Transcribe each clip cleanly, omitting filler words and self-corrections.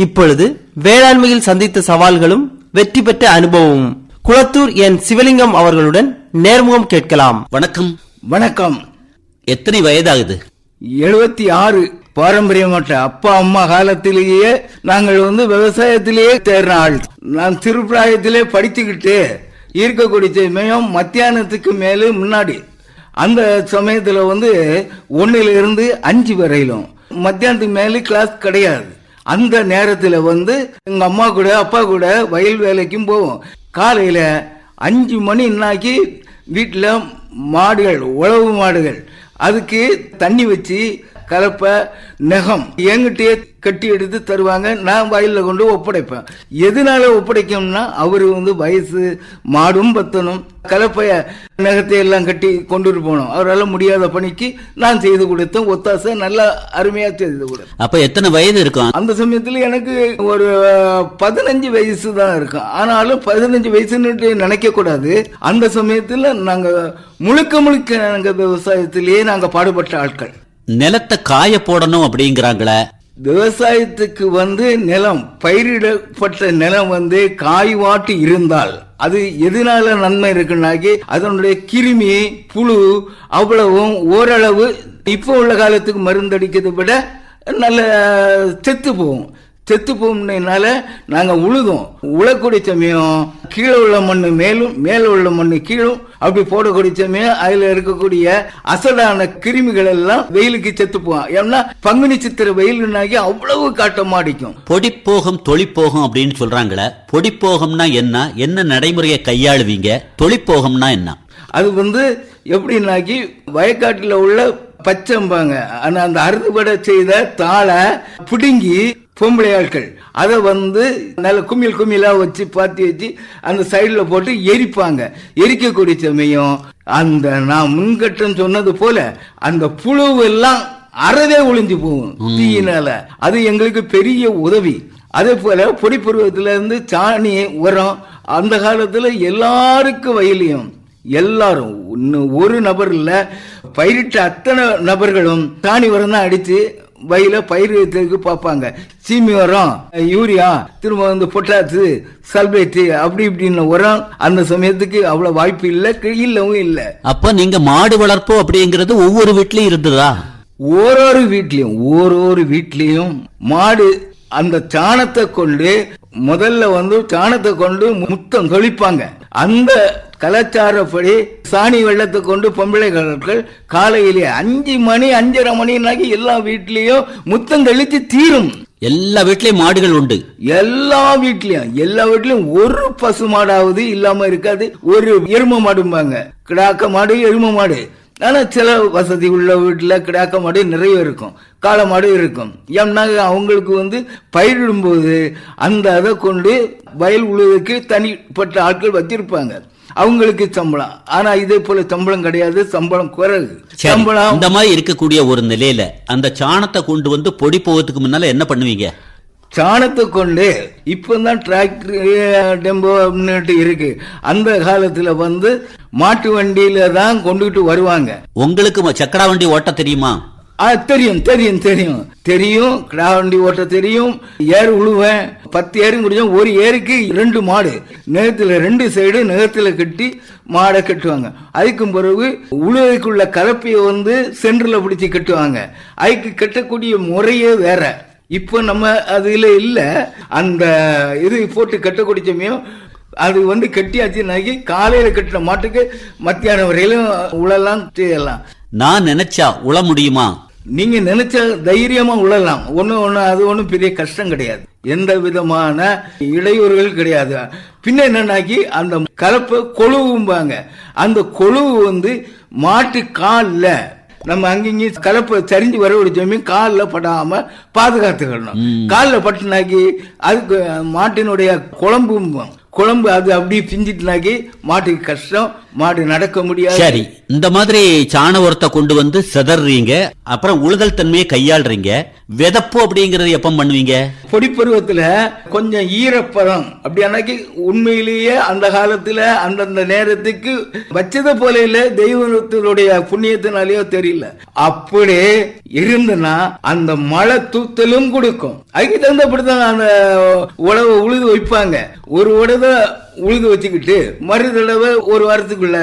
இப்பொழுது வேளாண்மையில் சந்தித்த சவால்களும் வெற்றி பெற்ற அனுபவமும் குளத்தூர் என் சிவலிங்கம் அவர்களுடன் நேர்முகம் கேட்கலாம். வணக்கம். வணக்கம். எத்தனை வயதாகுது? 76. பாரம்பரியமற்ற அப்பா அம்மா காலத்திலேயே நாங்கள் விவசாயத்திலேயே தேர்ன ஆள். நான் திருப்பிராயத்திலே படிச்சுக்கிட்டு இருக்கக்கூடிய சமயம் மத்தியானத்துக்கு மேலே முன்னாடி அந்த சமயத்துல 1 to 5 வரையிலும் மத்தியானத்துக்கு மேலே கிளாஸ் கிடையாது. அந்த நேரத்துல எங்க அம்மா கூட அப்பா கூட வயல் வேலைக்கும் போவோம். காலையில 5 மணின்னாக்கி வீட்டுல மாடுகள், உழவு மாடுகள், அதுக்கு தண்ணி வச்சு கலப்பை நெகம் என்கிட்டயே கட்டி எடுத்து தருவாங்க. நான் வயல்ல கொண்டு ஒப்படைப்பேன். எதனால ஒப்படைக்கணும்னா அவரு வயசு மாடும் பத்தணும், கலப்பைய நெகத்தை எல்லாம் கட்டி கொண்டுட்டு போனோம். அவரால் முடியாத பணிக்கு நான் செய்து கொடுத்தேன். ஒத்தாசை நல்லா அருமையா செய்து கொடுத்தேன். அப்ப எத்தனை வயது இருக்கும்? அந்த சமயத்துல எனக்கு ஒரு 15 வயசு தான் இருக்கும். ஆனாலும் 15 வயசுன்னு நினைக்க கூடாது. அந்த சமயத்துல நாங்க முழுக்க நாங்க விவசாயத்திலேயே நாங்க பாடுபட்ட ஆட்கள். நிலத்தை காய போடணும் அப்படிங்கிறாங்களே. விவசாயத்துக்கு நிலம், பயிரிடப்பட்ட நிலம் காய்வாட்டு இருந்தால் அது எதனால நன்மை இருக்குன்னாக்கி அதனுடைய கிருமி புழு அவ்வளவும் ஓரளவு இப்ப உள்ள காலத்துக்கு மருந்தடிக்கிறதை விட நல்ல செத்து போகும். செத்து போகும்னால நாங்க உழக்கூடிய சமயம் கீழே உள்ள மண்ணு மேலும் மேல உள்ள மண்ணு கீழும் அப்படி போடக்கூடிய சமயம் அதுல இருக்கக்கூடிய அசடான கிருமிகள் எல்லாம் வெயிலுக்கு செத்து போகும். ஏன்னா பங்குனி சித்திரை வெயிலுனாக்கி அவ்வளவு காட்டமா அடிக்கும். பொடிப்போகம் தொழிப்போகம் அப்படின்னு சொல்றாங்களே. பொடிப்போகம்னா என்ன நடைமுறையை கையாளுவீங்க? தொழிப்போகம்னா என்ன? அது எப்படின்னாக்கி வயக்காட்டுல உள்ள பச்சைம்பாங்க. ஆனா அந்த அறுதுபட செய்த தாளை பிடுங்கி பொம்பளை ஆட்கள் அதை நல்ல குமிழா வச்சு பாத்தி வச்சு அந்த சைடுல போட்டு எரிப்பாங்க. எரிக்கக்கூடிய சமயம் அந்த நான் முன்கட்டம் சொன்னது போல அந்த புழு எல்லாம் அறவே ஒளிஞ்சு போகும் தீயினால. அது எங்களுக்கு பெரிய உதவி. அதே போல பொடி பருவத்துல சாணி உரம் அந்த காலத்துல எல்லாருக்கும் வயலையும் எல்லாரும் ஒரு நபர் இல்ல, பயிரிட்ட அத்தனை நபர்களும் சாணி உரம் தான் அடிச்சு வயல பயிருக்கு பார்ப்பாங்க. சீமி உரம், யூரியா, திரும்ப பொட்டாசு, சல்பேட்டு அப்படி இப்படின்னு உரம் அந்த சமயத்துக்கு அவ்வளவு வாய்ப்பு இல்ல, இல்லவும் இல்ல. அப்ப நீங்க மாடு வளர்ப்பு அப்படிங்கிறது ஒவ்வொரு வீட்லயும் இருந்ததா? ஒரு வீட்லயும் மாடு அந்த சாணத்தை கொண்டு முதல்ல சாணத்தை கொண்டு முத்தம் தொளிப்பாங்க. அந்த கலாச்சாரப்படி சாணி வெள்ளத்தை கொண்டு பொம்பளைகள் காலையிலே 5 மணி 5:30 மணினாக்கி எல்லா வீட்லயும் முத்தம் தெளிச்சு தீரும். எல்லா வீட்லயும் மாடுகள் உண்டு. எல்லா வீட்லயும் ஒரு பசு மாடாவது இல்லாம இருக்காது. ஒரு எரும மாடும்பாங்க, கிடாக்க மாடு, எரும மாடு. ஆனா சில வசதி உள்ள வீட்டுல கிடாக்க மாடு நிறைய இருக்கும், காளை மாடு இருக்கும். ஏன்னா அவங்களுக்கு பயிரிடும் போது அந்த அதை கொண்டு வயல் உழுவுக்கு தனிப்பட்ட ஆட்கள் வச்சிருப்பாங்க. அவங்களுக்கு சம்பளம். ஆனா இதே போல சம்பளம் கிடையாது, சம்பளம் குறைவு. சம்பளம் இந்த மாதிரி இருக்கக்கூடிய ஒரு நிலையில அந்த சாணத்தை கொண்டு பொடி போவதுக்கு முன்னால என்ன பண்ணுவீங்க? சாணத்தை கொண்டு இப்பதான் டிராக்டர் டெம்போ இருக்கு. அந்த காலத்துல மாட்டு வண்டியில தான் கொண்டுகிட்டு வருவாங்க. உங்களுக்கு சக்கரா வண்டி ஓட்ட தெரியுமா? தெரியும். கிடா வண்டி ஓட்ட தெரியும். ஏறு உழுவேன். 10 ஏறு முடியும். ஒரு ஏருக்கு 2 மாடு நெகத்துல 2 சைடு நெகத்துல கட்டி மாடை கட்டுவாங்க. அதுக்கும் பிறகு உழுவைக்குள்ள கலப்பைய சென்டர்ல பிடிச்சி கட்டுவாங்க. அதுக்கு கட்டக்கூடிய முறையே வேற. இப்ப நம்ம அதுல இல்ல. அந்த இது போட்டு கட்டக்கூடிய சமயம் அது கட்டியாச்சு. காலையில கட்டின மாட்டுக்கு மத்தியானம் வரையிலும் உழலாம் செய்யலாம். நான் நினைச்சா உழ முடியுமா? நீங்க நினைச்ச தைரியமா உழலாம். அது ஒண்ணும் பெரிய கஷ்டம் கிடையாது. எந்த விதமான இடையூறுகள் கிடையாது. பின்ன என்னன்னாக்கி அந்த கலப்பை கொழுவும்பாங்க. அந்த கொழுவு மாட்டு கால்ல நம்ம அங்கிங்க கலப்பை சரிஞ்சு வர ஒரு சமயம் காலில் படாம பாதுகாத்துக்கணும். காலில் பட்டுனாக்கி அதுக்கு மாட்டினுடைய குழம்பு அது அப்படி பிஞ்சிட்டுனாக்கி மாட்டுக்கு கஷ்டம். மாடு நடக்க முடியாது. சரி, இந்த மாதிரி சாண உரத்தை கொண்டு வந்து சிதறீங்க, அப்புறம் உழுதல் தன்மையை கையாளுறீங்க. விதப்பு அப்படிங்கறது எப்ப பண்ணுவீங்க? பொடிப்பருவத்துல கொஞ்சம் ஈரப்பதம் அப்படி அன்னைக்கு உண்மையிலேயே அந்த காலத்துல அந்தந்த நேரத்துக்கு வச்சத போல இல்ல, தெய்வத்தினுடைய புண்ணியத்தினாலேயோ தெரியல, அப்படி இருந்துன்னா அந்த மழை தூத்தலும் கொடுக்கும். அதுக்கு தகுந்தபடிதான் அந்த உழவு உழுது வைப்பாங்க. ஒரு உடவை உழுது வச்சுக்கிட்டு மறு தடவை ஒரு வாரத்துக்குள்ள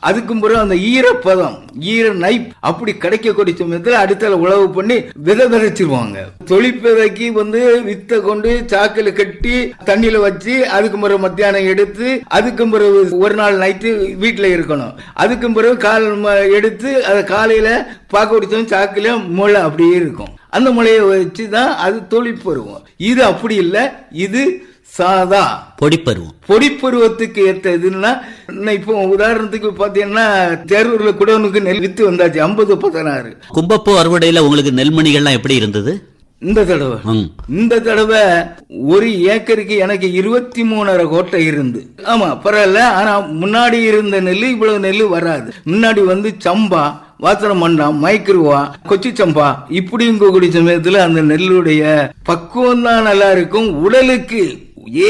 அதுக்கும் பிறகு அந்த ஈரப்பதம் ஈர நைப் அப்படி கிடைக்கக்கூடிய சமயத்தில் அடுத்த உழவு பண்ணி விதைச்சிருவாங்க. தொழிற்பதைக்கு வந்து வித்தை கொண்டு சாக்கில கட்டி தண்ணியில வச்சு அதுக்கு பிறகு மத்தியானம் எடுத்து அதுக்கும் பிறகு ஒரு நாள் நைட்டு வீட்டுல இருக்கணும். அதுக்கும் பிறகு கால் எடுத்து அதை காலையில பார்க்க சாக்கில முளை அப்படியே இருக்கும். அந்த முளையை வச்சுதான் அது தொழிற்பருவம். இது அப்படி இல்லை, இது சாதா பொடிப்பருவம். பொடிப்பருவத்துக்கு ஏற்றதுன்னா இப்போ உதாரணத்துக்கு பாத்தீங்கன்னா தேரூர்ல குடவனுக்கு நெல் வித்து வந்தாச்சு 50-16. கும்பப்பூ அறுவடையில உங்களுக்கு நெல்மணிகள்லாம் எப்படி இருந்தது இந்த தடவை? ஒரு ஏக்கருக்கு எனக்கு 23.5 கோட்டை இருந்து. ஆமா பரவாயில்ல. ஆனா முன்னாடி இருந்த நெல் இவ்வளவு நெல் வராது. முன்னாடி வந்து சம்பா, வாசன மண்டா, மைக்ரோவா, கொச்சி சம்பா இப்படி கூடிய சமயத்துல அந்த நெல்லுடைய பக்குவம் தான் நல்லா இருக்கும். உடலுக்கு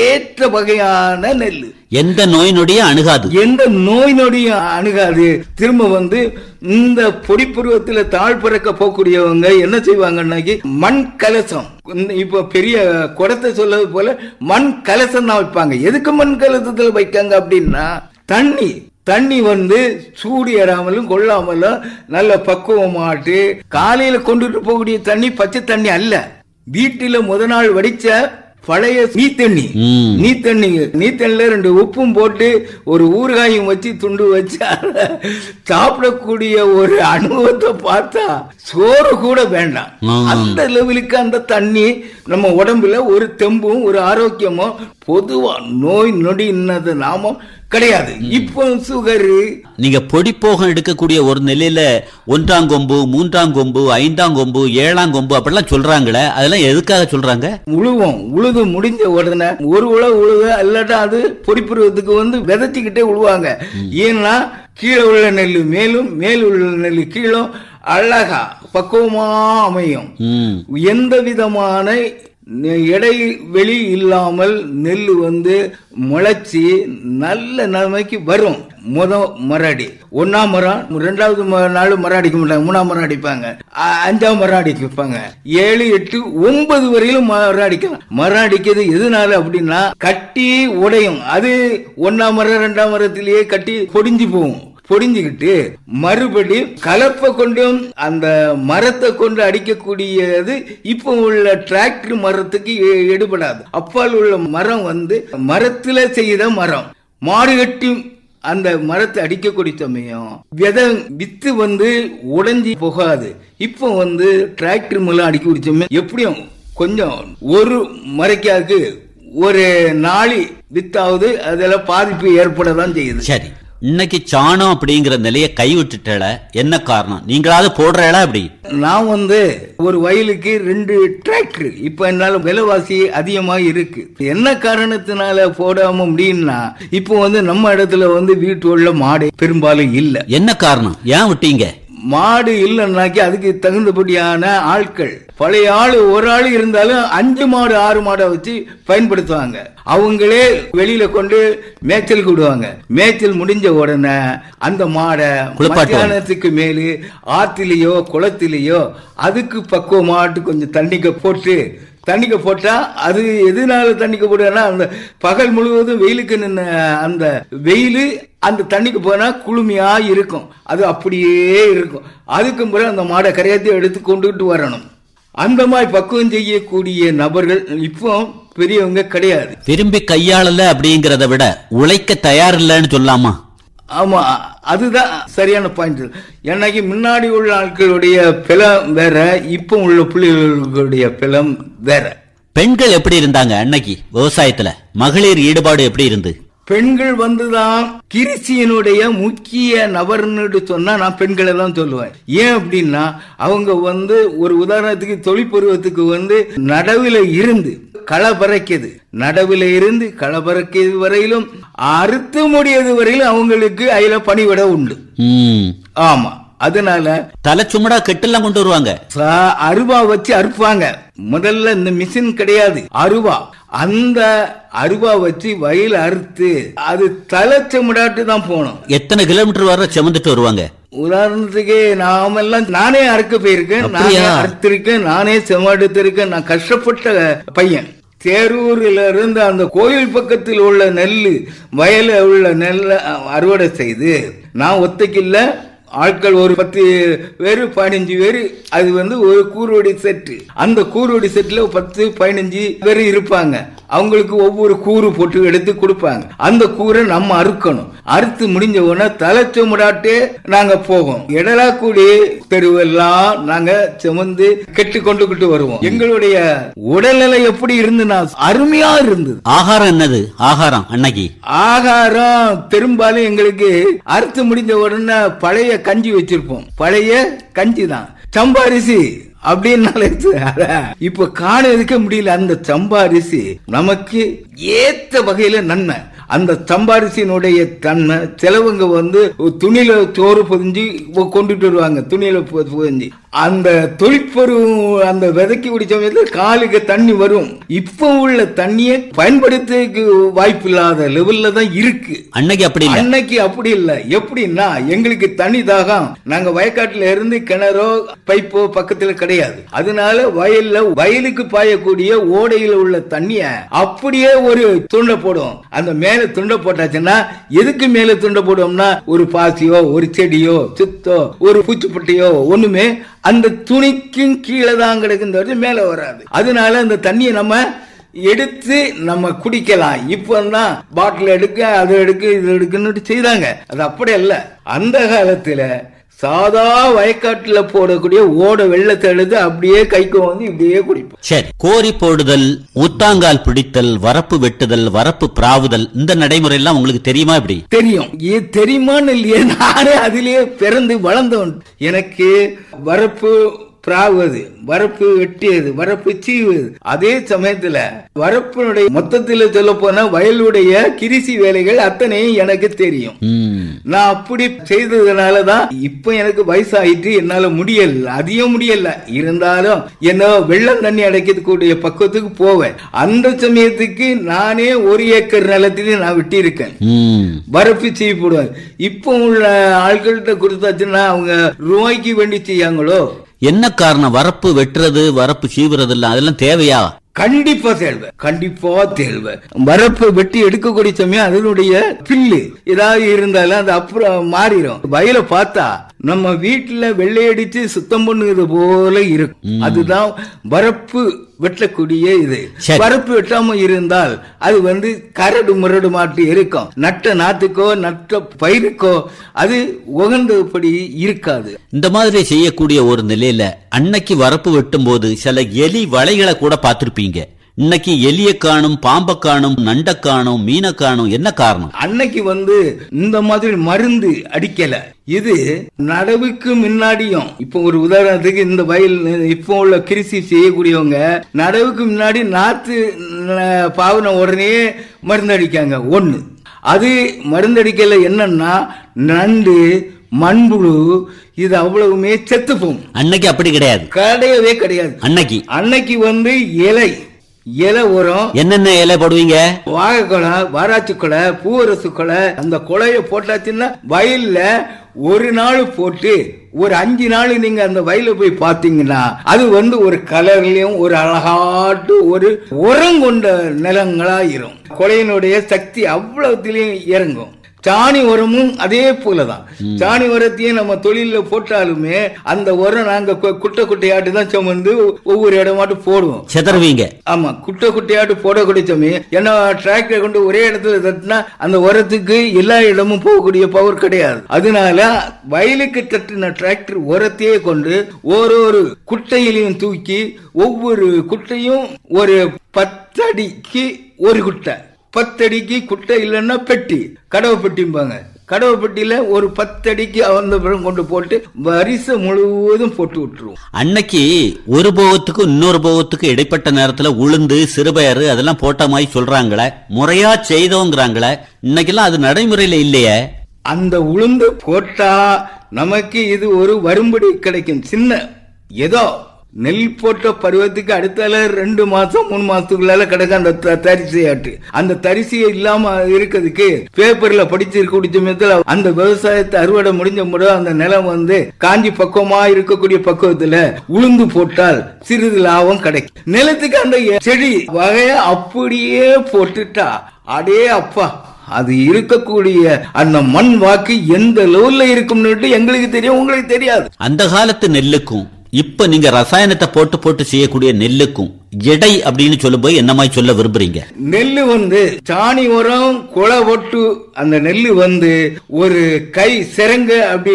ஏற்ற வகையான நெல். எந்த நோய் நொடியும் அணுகாது. எந்த நோய் நொடியும் அணுகாது. திரும்ப வந்து இந்த பொடிப்பருவத்துல தாழ் பிறக்க போகக்கூடியவங்க என்ன செய்வாங்கன்னாக்கி மண் கலசம், இப்ப பெரிய குடத்தை சொல்றது போல மண் கலசம் தான் வைப்பாங்க. எதுக்கு மண் கலசத்துல வைக்காங்க அப்படின்னா தண்ணி வந்து சூடு ஏறாமலும் கொள்ளாமலும் நல்ல பக்குவமாட்டு காலையில கொண்டுட்டு போகக்கூடிய தண்ணி பச்சை தண்ணி அல்ல. வீட்டில முத நாள் வடிச்ச பழைய நீத்தண்ணில 2 உப்பும் போட்டு ஒரு ஊறுகாயும் வச்சு துண்டு வச்சு சாப்பிடக்கூடிய ஒரு அனுபவத்தை பார்த்தா சோறு கூட வேண்டாம். அந்த லெவலுக்கு அந்த தண்ணி நம்ம உடம்புல ஒரு தெம்பும் ஒரு ஆரோக்கியமும் பொதுவா நோய் நொடி இன்னது நாமம் கிடையாது. இப்போ சுகரு நீங்க பொடிப்போகம் எடுக்கக்கூடிய ஒரு நிலையில 1ஆம் கொம்பு, 3ஆம் கொம்பு, 5ஆம் கொம்பு, 7ஆம் கொம்பு அப்படிலாம் சொல்றாங்களே, அதெல்லாம் எதுக்காக சொல்றாங்க? உழுது முடிஞ்ச உடனே ஒரு உழுவு இல்லாட்டா அது பொடிப்பருவத்துக்கு வந்து விதைச்சிக்கிட்டே உழுவாங்க. ஏன்னா கீழே உள்ள நெல் மேலும் மேல் உள்ள நெல் கீழும் அழகா பக்குவமா அமையும். எந்த விதமான இடைவெளி இல்லாமல் நெல் வந்து முளைச்சி நல்ல நிலைமைக்கு வரும். மரம் 1ஆம் மரம் 2வது நாள் மரம் அடிக்க மாட்டாங்க, 3ஆம் மரம் அடிப்பாங்க, 5ஆம் மரம் அடிப்பாங்க, 7, 8, 9 வரையிலும் மரம் அடிக்கலாம். மரம் அடிக்கிறது எதனால அப்படின்னா கட்டி உடையும். அது 1ஆம் மரம் 2ஆம் மரத்திலேயே கட்டி பொடிஞ்சு போகும். பொடிஞ்சுக்கிட்டு மறுபடி கலப்பை கொண்டும் அந்த மரத்தை கொண்டு அடிக்கக்கூடியது இப்ப உள்ள டிராக்டர் மரத்துக்கு எடுபடாது. அப்பால் உள்ள மரம் வந்து மரத்துல செய்த மரம் மாடு கட்டி அந்த மரத்தை அடிக்கக்கூடிய சமயம் வித்து வந்து உடைஞ்சி போகாது. இப்ப வந்து டிராக்டர் மூலம் அடிக்கக்கூடிய சமயம் எப்படியும் கொஞ்சம் ஒரு மரைக்காக்கு ஒரு நாளி வித்தாவது அதெல்லாம் பாதிப்பு ஏற்படதான் செய்யுது. சரி, இன்னைக்கு சாணம் அப்படிங்கிற நிலையை கைவிட்டுட்டல, என்ன காரணம்? நீங்களாவது போடுறா? அப்படி நான் வந்து ஒரு வயலுக்கு 2 டிராக்டர் இப்ப என்னால விலைவாசி அதிகமா இருக்கு. என்ன காரணத்தினால போடாம முடியும்னா இப்போ வந்து நம்ம இடத்துல வந்து வீட்டு உள்ள மாடு பெரும்பாலும் இல்ல. என்ன காரணம்? ஏன் விட்டீங்க? மாடு இல்லைன்னாக்கி அதுக்கு தகுந்தபடியான ஆட்கள், பழைய ஆளு ஒரு ஆளு இருந்தாலும் 5 மாடு 6 மாடை வச்சு பயன்படுத்துவாங்க. அவங்களே வெளியில கொண்டு மேய்ச்சல் விடுவாங்க. மேய்ச்சல் முடிஞ்ச உடனே அந்த மாடை மத்தியானத்துக்கு மேலு ஆத்திலேயோ குளத்திலேயோ அதுக்கு பக்குவமாட்டு கொஞ்சம் தண்ணிக்க போட்டா அது எதனால தண்ணிக்க போடுன்னா அந்த பகல் முழுவதும் வெயிலுக்கு நின்ன அந்த வெயிலு அந்த தண்ணிக்கு போனா குளுமையா இருக்கும். அது அப்படியே இருக்கும். அதுக்கும் பிறகு அந்த மாடை கரையாத்தி எடுத்து கொண்டுகிட்டு வரணும். அந்த மாதிரி பக்குவம் செய்யக்கூடிய நபர்கள் இப்போ பெரியவங்க கிடையாது. திரும்பி கையாளல அப்படிங்கறத விட உழைக்க தயார் இல்லைன்னு சொல்லாமா? ஆமா, அதுதான் சரியான பாயிண்ட். என்னைக்கு முன்னாடி உள்ள ஆட்களுடைய பிலம் வேற, இப்ப உள்ள பிள்ளைகளுடைய பிலம் வேற. பெண்கள் எப்படி இருந்தாங்க அன்னைக்கு விவசாயத்துல? மகளிர் ஈடுபாடு எப்படி இருந்து? பெண்கள் வந்துதான் கிருஷியினுடைய முக்கிய நபர்னு சொன்னா நான் பெண்களை தான் சொல்லுவேன். ஏன் அப்படின்னா அவங்க வந்து ஒரு உதாரணத்துக்கு தொழிற்பருவத்துக்கு வந்து நடவுல இருந்து களை பறக்குது. நடவுல இருந்து களை பறக்கிறது வரையிலும் அறுத்து முடியது வரையிலும் அவங்களுக்கு அதுல பணிவிட உண்டு. ஆமா, அதனால தலை சுமடா கெட்டெல்லாம் கொண்டு வருவாங்க. அருவா வச்சு அறுப்பாங்க. முதல்ல இந்த மிஷின் கிடையாது, அருவா. அந்த அருவா வச்சு வயல் அறுத்து அது தலை சுமடாட்டு தான் போனோம். எத்தனை கிலோமீட்டர் வர சுமந்துட்டு வருவாங்க? உதாரணத்துக்கு நாமெல்லாம் நானே அறுக்க போயிருக்கேன், நானே அறுத்திருக்கேன், நானே செமடுத்திருக்கேன். நான் கஷ்டப்பட்ட பையன். தேரூரில் இருந்து அந்த கோயில் பக்கத்தில் உள்ள நெல் வயல உள்ள நெல்லை அறுவடை செய்து நான் ஒத்தைக்கில்ல ஆட்கள் ஒரு 10 பேரு 15 பேரு. அது ஒரு கூறுவடி செட்டு. அந்த கூறுவடி செட்ல 10-15 பேரு இருப்பாங்க. அவங்களுக்கு ஒவ்வொரு கூறு போட்டு எடுத்து கொடுப்பாங்க. அந்த கூரை நம்ம அறுக்கணும். அறுத்து முடிஞ்ச உடனே தலைச்சுமடாட்டே நாங்க போவோம். இடலாக்குடி தெருவெல்லாம் நாங்க சுமந்து கெட்டு கொண்டுகிட்டு வருவோம். எங்களுடைய உடல்நிலை எப்படி இருந்துன்னா அருமையா இருந்தது. ஆகாரம் என்னது? ஆகாரம் அன்னைக்கு ஆகாரம் பெரும்பாலும் எங்களுக்கு அறுத்து முடிஞ்ச உடனே பழைய கஞ்சி வச்சிருப்போம். பழைய கஞ்சி தான், சம்பாரிசி அப்படின்னாலே இப்ப காண முடியல. அந்த சம்பாரிசி நமக்கு ஏத்த வகையில நன்மை. அந்த சம்பாரிசியினுடைய தன்மை சிலவங்க துணியில சோறு பொதிஞ்சு கொண்டுட்டு வருவாங்க. துணியில பொதிஞ்சு அந்த தொழிற்பொருள் அந்த விதைக்கு குடிச்ச காலுக்கு தண்ணி வரும். இப்ப உள்ள தண்ணியை பயன்படுத்த வாய்ப்பு இல்லாத லெவல்ல தான் இருக்கு. அன்னைக்கு அப்படி இல்ல. எப்படின்னா எங்களுக்கு தண்ணி தாகம். நாங்க வயக்காட்டுல இருந்து கிணறோ பைப்போ பக்கத்துல கிடையாது. அதனால வயலுக்கு பாயக்கூடிய ஓடையில உள்ள தண்ணிய அப்படியே ஒரு துண்டை போடும். அந்த மேல துண்டை போட்டாச்சுன்னா எதுக்கு மேல துண்டை போடுவோம்னா ஒரு பாசியோ ஒரு செடியோ சித்தோ ஒரு பூச்சிப்பட்டியோ ஒண்ணுமே அந்த துணிக்கும் கீழே தான் கிடக்குறது, மேல வராது. அதனால அந்த தண்ணியை நம்ம எடுத்து நம்ம குடிக்கலாம். இப்பதான் பாட்டில் எடுக்க அது எடுக்க இது எடுக்குன்னு செய்தாங்க. அது அப்படி அல்ல. அந்த காலத்துல சாதா வயக்காட்டுல போடக்கூடிய ஓட வெள்ளத்தை எடுத்து அப்படியே கைக்கு இப்படியே குடிப்போம். சரி, கோரி போடுதல், ஊத்தாங்கால் பிடித்தல், வரப்பு வெட்டுதல், வரப்பு பிராவுதல், இந்த நடைமுறை எல்லாம் உங்களுக்கு தெரியுமா? இப்படி தெரியும். தெரியுமான்னு இல்லையே, நானே அதிலேயே பிறந்து வளர்ந்தவன். எனக்கு வரப்பு பிராவது, வரப்பு வெட்டியது, வரப்பு சீவுது. அதே சமயத்துல வரப்பினுடைய மொத்தத்தில் சொல்ல போனா வயலுடைய கிரிசி வேலைகள் அத்தனையும் எனக்கு தெரியும். நான் அப்படி செய்ததுனாலதான் இப்ப எனக்கு வயசாயிட்டு என்னால முடியல, அதிகம் முடியல. இருந்தாலும் என்ன வெள்ளம் தண்ணி அடைக்கக்கூடிய பக்குவத்துக்கு போவேன். அந்த சமயத்துக்கு நானே 1 ஏக்கர் நிலத்திலே நான் வெட்டி இருக்கேன். வரப்பு சீவி போடுவேன். இப்ப உள்ள ஆட்கள்கிட்ட கொடுத்தாச்சுன்னா அவங்க ரூபாய்க்கு வேண்டி செய்யாங்களோ. என்ன காரணம்? வரப்பு வெட்டுறது, வரப்பு சீவுறது இல்ல, அதெல்லாம் தேவையா? கண்டிப்பா தேவை. வரப்பு வெட்டி எடுக்கக்கூடிய சமயம் அதனுடைய பில்லு ஏதாவது இருந்தாலும் அது அப்புறம் மாறிடும். வயல பார்த்தா நம்ம வீட்டுல வெள்ளையடிச்சு சுத்தம் பண்ணுறது போல இருக்கும். அதுதான் வரப்பு வெட்டக்கூடிய இது. வரப்பு வெட்டாம இருந்தால் அது கரடு முரடு மாட்டு இருக்கும். நட்ட நாத்துக்கோ நட்ட பயிருக்கோ அது உகந்தபடி இருக்காது. இந்த மாதிரி செய்யக்கூடிய ஒரு நிலையில அன்னைக்கு வரப்பு வெட்டும் போது சில எலி வலைகளை கூட பார்த்திருப்பீங்க. இன்னைக்கு எலிய காணும், பாம்ப காணும், நண்ட காணும், மீன காணும். என்ன காரணம்? அன்னைக்கு இந்த மாதிரி மருந்து அடிக்கல. இது நடவுக்கு முன்னாடியும், இப்ப ஒரு உதாரணத்துக்கு இந்த வயல் இப்ப உள்ள கிருஷி செய்யக்கூடியவங்க நடவுக்கு முன்னாடி நாத்து பாவன உடனே மருந்து அடிக்காங்க. ஒண்ணு அது மருந்தடிக்கல. என்னன்னா நண்டு, மண்புழு இது அவ்வளவுமே செத்து போகும். அன்னைக்கு அப்படி கிடையாது, கிடையவே கிடையாது. அன்னைக்கு இலை உரம். என்னென்ன இலை போடுவீங்க? வாழைக்கொலை, வாராச்சி கொலை, பூவரசு கொலை. அந்த கொலைய போட்டாச்சுன்னா வயல்ல ஒரு நாள் போட்டு ஒரு 5 நாள் நீங்க அந்த வயல போய் பாத்தீங்கன்னா அது ஒரு கலர்லயும் ஒரு அழகாட்டு ஒரு உரம் கொண்ட நிலங்களாயிரும். கொலையினுடைய சக்தி அவ்வளவுலயும் இறங்கும். சாணி உரமும் அதே போலதான். சாணி உரத்தையும் நம்ம தொழில போட்டாலுமே அந்த உரம் நாங்க குட்டையாட்டு தான் சுமந்து ஒவ்வொரு இடமாட்டு போடுவோம். செதறுவீங்க. ஆமா, குட்டையாட்டு போடக்கூடிய சமயம் என்ன டிராக்டர் கொண்டு ஒரே இடத்துல தட்டினா அந்த உரத்துக்கு எல்லா இடமும் போகக்கூடிய பவர் கிடையாது. அதனால வயலுக்கு தட்டின டிராக்டர் உரத்தையே கொண்டு ஒரு குட்டையிலையும் தூக்கி ஒவ்வொரு குட்டையும் ஒரு 10 அடிக்கு ஒரு குட்டை, 10 அடிக்கு குட்டை இல்லைன்னா பெட்டி, கடவை பெட்டிம்பாங்க. கடவுப்பட்டியில ஒரு 10 அடிக்கு அந்த பிறகு கொண்டு போட்டு வரிசை முழுவதும் போட்டு விட்டுருவோம். அன்னைக்கு ஒரு போகத்துக்கு இன்னொரு போகத்துக்கு இடைப்பட்ட நேரத்துல உளுந்து சிறுபயறு அதெல்லாம் போட்ட மாதிரி சொல்றாங்களே, முறையா செய்தோங்கிறாங்களே, இன்னைக்கெல்லாம் அது நடைமுறையில இல்லையே. அந்த உளுந்து போட்டா நமக்கு இது ஒரு வரும்படி கிடைக்கும். சின்ன ஏதோ நெல் போட்ட பருவத்துக்கு அடுத்தால 2 மாசம் 3 மாசத்துக்குள்ளால கிடக்க அந்த தரிசையாட்டு. அந்த தரிசையை இல்லாம இருக்கிறதுக்கு பேப்பர்ல படிச்சிருக்க சமயத்துல அந்த விவசாயத்தை அறுவடை முடிஞ்ச முறை அந்த நிலம் காஞ்சி பக்குவமா இருக்கக்கூடிய பக்குவத்துல உளுந்து போட்டால் சிறிது லாபம் கிடைக்கும். நிலத்துக்கு அந்த செடி வகைய அப்படியே போட்டுட்டா அடே அப்பா, அது இருக்கக்கூடிய அந்த மண் வாக்கு எந்த லெவல்ல இருக்கும்னு எங்களுக்கு தெரியும், உங்களுக்கு தெரியாது. அந்த காலத்து நெல்லுக்கும் இப்ப நீங்க ரசாயனத்தை போட்டு போட்டு செய்யக்கூடிய நெல்லுக்கும் எடை அப்படின்னு சொல்லும்போது என்ன மாதிரி சொல்ல விரும்புறீங்க? நெல்லு சாணி உரம் குலை போட்டு அந்த நெல்லு ஒரு கை சிறங்க அப்படி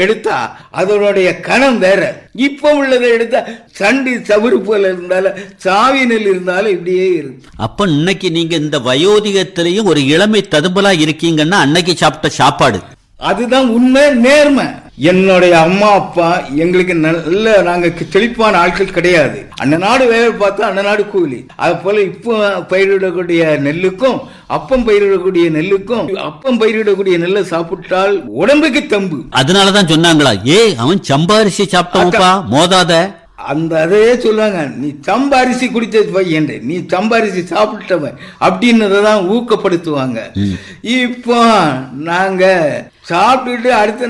எடுத்தா அதனுடைய கணம் வேற. இப்ப உள்ளதை எடுத்தா சண்டி சவுறு போல இருந்தாலும் சாவி நெல் இருந்தாலும் இப்படியே இருக்கு. அப்ப இன்னைக்கு நீங்க இந்த வயோதிகத்திலையும் ஒரு இளமை ததும்பலா இருக்கீங்கன்னா அன்னைக்கு சாப்பிட்ட சாப்பாடு அதுதான் உண்மை, நேர்மை. என்னுடைய அம்மா அப்பா எங்களுக்கு நல்ல நாங்க செழிப்பான ஆட்கள் கிடையாது. அந்த நாடு வேலை பார்த்தா அந்த நாடு கூலி. அது போல இப்போ பயிரிடக்கூடிய நெல்லுக்கும் அப்பம் பயிரிடக்கூடிய நெல்லுக்கும் அப்பம் பயிரிடக்கூடிய நெல்லை சாப்பிட்டால் உடம்புக்கு தம்பு. அதனாலதான் சொன்னாங்களா, அவன் சம்பாரிசி சாப்பிட்டோம்ப்பா மோதாத. அந்த அதையே சொல்லுவாங்க, நீ சம்பாரிசி குடிச்சது பையன், நீ சம்பாரிசி சாப்பிட்டவன் அப்படின்னதான் ஊக்கப்படுத்துவாங்க. இப்போ நாங்க சாப்பிட்டுட்டு அடுத்த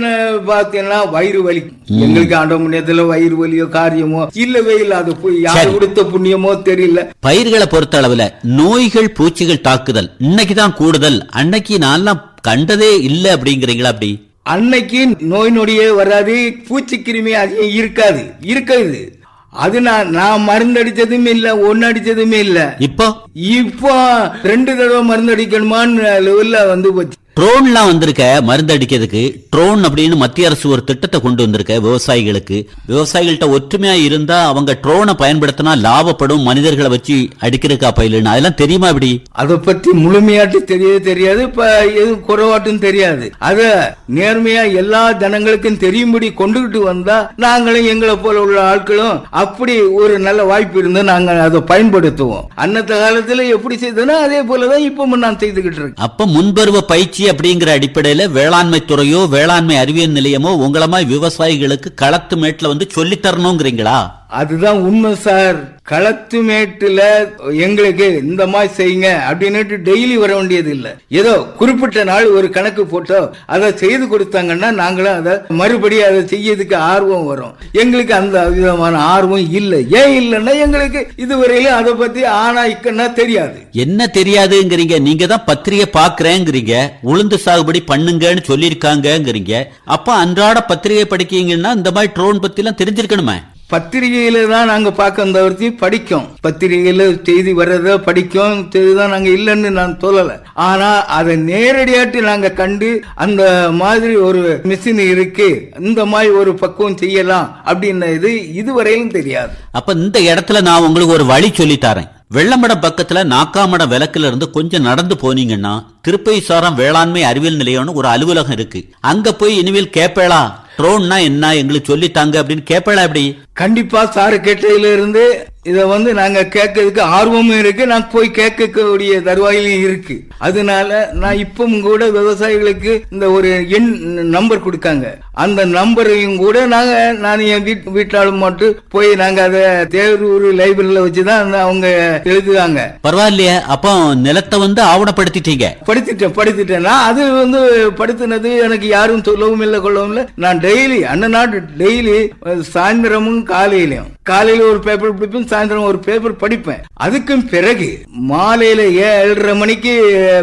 பாத்தீங்கன்னா வயிறு வலி. எங்களுக்கு ஆண்ட முன்னத்துல வயிறு வலியோ காரியமோ இல்லவே இல்ல. அது போய் யாரு கொடுத்த புண்ணியமோ தெரியல. பயிர்களை பொறுத்த அளவுல நோய்கள் பூச்சிகள் தாக்குதல் இன்னைக்குதான் கூடுதல். அன்னைக்கு நான் கண்டதே இல்ல அப்படிங்கிறீங்களா? அப்படி அன்னைக்கு நோய் நொடியே வராது, பூச்சி கிருமி அதிகம் இருக்காது. அது நான் மருந்து அடிச்சதுமே இல்ல, ஒன்னு அடிச்சதுமே இல்ல. இப்போ 2 தடவை மருந்து அடிக்கணுமான்னு லெவல்ல போச்சு. ட்ரோன்லாம் வந்திருக்க மருந்து அடிக்கிறதுக்கு. ட்ரோன் அப்படின்னு மத்திய அரசு ஒரு திட்டத்தை கொண்டு வந்திருக்க விவசாயிகளுக்கு. விவசாயிகள்ட்ட ஒற்றுமையா இருந்தா அவங்க ட்ரோனை பயன்படுத்தினா லாபப்படும், மனிதர்களை வச்சு அடிக்கிறதுக்கா பயிலுன்னு அதெல்லாம் தெரியுமா? இப்படி அதை பத்தி முழுமையாட்டு தெரியாது, இப்ப எதுவும் குறைவாட்டும் தெரியாது. அத நேர்மையா எல்லா ஜனங்களுக்கும் தெரியும்படி கொண்டுகிட்டு வந்தா நாங்களும் எங்களை போல உள்ள ஆட்களும் அப்படி ஒரு நல்ல வாய்ப்பு இருந்து நாங்க அதை பயன்படுத்துவோம். அன்னத்த காலத்துல எப்படி செய்தோன்னா அதே போலதான் இப்ப நான் செய்துகிட்டு இருக்கேன். அப்ப முன்பருவ பயிற்சி அப்படிங்கிற அடிப்படையில வேளாண்மை துறையோ வேளாண்மை அறிவியல் நிலையமோ உங்களமாய் விவசாயிகளுக்கு களத்து மேட்ல சொல்லி தரணுங்கிறீங்களா? அதுதான் உண்மை சார். களத்து மேட்டுல எங்களுக்கு இந்த மாதிரி செய்யுங்க அப்படின்னு டெய்லி வர வேண்டியது இல்ல. ஏதோ குறிப்பிட்ட நாள் ஒரு கணக்கு போட்டோ அதை செய்து கொடுத்தாங்கன்னா நாங்களும் அதை மறுபடியும் அதை செய்யறதுக்கு ஆர்வம் வரும். எங்களுக்கு அந்த விதமான ஆர்வம் இல்லை. ஏன் இல்லைன்னா எங்களுக்கு இதுவரையிலும் அதை பத்தி ஆனா இக்கன்னா தெரியாது. என்ன தெரியாதுங்கிறீங்க? நீங்க தான் பத்திரிகை பாக்குறேங்கிறீங்க, உளுந்து சாகுபடி பண்ணுங்கன்னு சொல்லிருக்காங்கிறீங்க. அப்ப அன்றாட பத்திரிகை படிக்கீங்கன்னா இந்த மாதிரி ட்ரோன் பத்தி எல்லாம் தெரிஞ்சிருக்கணுமே. பத்திரிகையில தான் நாங்க பார்க்க தவிர்த்து படிக்கும். பத்திரிகையில செய்தி வர்றத படிக்கும் தான் நாங்க இல்லைன்னு நான் சொல்லல. ஆனா அதை நேரடியாட்டு நாங்க கண்டு அந்த மாதிரி ஒரு மிஷின் இருக்கு, இந்த மாதிரி ஒரு பக்குவம் செய்யலாம் அப்படின்னு இதுவரையிலும் தெரியாது. அப்ப இந்த இடத்துல நான் உங்களுக்கு ஒரு வழி சொல்லி தரேன். வெள்ளமடம் பக்கத்துல நாக்காமடம் விளக்குல இருந்து கொஞ்சம் நடந்து போனீங்கன்னா திருப்பைசாரம் வேளாண்மை அறிவியல் நிலையம்னு ஒரு அலுவலகம் இருக்கு. அங்க போய் இனிமேல் கேப்பேளா ட்ரோன்னா என்ன எங்களுக்கு சொல்லித்தாங்க அப்படின்னு கேப்பேளா? எப்படி? கண்டிப்பா சாரு கேட்டதுல இருந்து இத நாங்க கேட்கறதுக்கு ஆர்வமும் இருக்கு, நான் போய் கேட்கக்கூடிய தருவாயிலும் இருக்கு. அதனால நான் இப்பவும் கூட விவசாயிகளுக்கு இந்த ஒரு எண் நம்பர் கொடுக்காங்க, அந்த நம்பரையும் கூட நான் என் வீட்டாலும் மட்டும் போய் நாங்க அதை தேரூர் லைப்ரரியில வச்சுதான் அவங்க எழுதுவாங்க. பரவாயில்லையா? அப்போ நிலத்தை ஆவணப்படுத்திட்டீங்க? படுத்திட்டேன். நான் அது படுத்தினது எனக்கு யாரும் சொல்லவும் இல்லை கொள்ளவும் இல்லை. நான் டெய்லி அண்ணநாடு டெய்லி சாயந்தரமும் காலையில ஒரு பேப்பர் படிப்பேன், சாயந்தரம் ஒரு பேப்பர் படிப்பேன். அதுக்கும் பிறகு மாலையில 7:30 மணிக்கு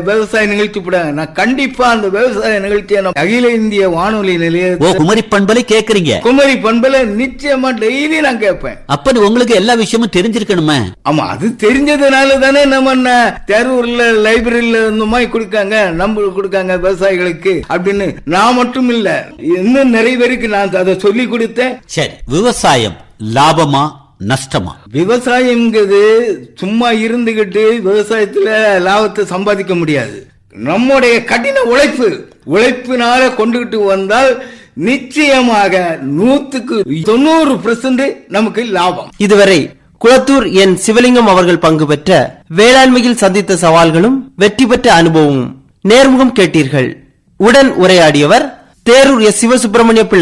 விவசாய நிகழ்ச்சி போடாங்க. நான் கண்டிப்பா அந்த விவசாய நிகழ்ச்சியை அகில இந்திய வானொலி நிலையம் குமரி பண்பலை கேக்குறீங்க? குமரி பண்பலை நிச்சயமா டெய்லி நான் கேட்பேன். அப்ப உங்களுக்கு எல்லா விஷயமும் தெரிஞ்சிருக்கணுமே. ஆமா, அது தெரிஞ்சதுனால தானே நம்ம தேரூர்ல லைப்ரரியில இந்த மாதிரி கொடுக்காங்க, நம்பர் கொடுக்காங்க விவசாயிகளுக்கு அப்படின்னு. நான் மட்டும் இல்ல, இன்னும் நிறைய பேருக்கு நான் அதை சொல்லி கொடுத்தேன். சரி, விவசாயம் லாபமா நஷ்டமா? விவசாயம்ங்கிறது சும்மா இருந்துகிட்டு விவசாயத்துல லாபத்தை சம்பாதிக்க முடியாது. நம்முடைய கடின உழைப்பினால கொண்டுகிட்டு வந்தால் நிச்சயமாக 100% நமக்கு லாபம். இதுவரை குளத்தூர் என் சிவலிங்கம் அவர்கள் பங்கு பெற்ற வேளாண்மையில் சந்தித்த சவால்களும் வெற்றி பெற்ற அனுபவமும் நேர்முகம் கேட்டீர்கள். உடன் உரையாடியவர் தேரூர் எஸ். சிவசுப்பிரமணிய பிள்ளை.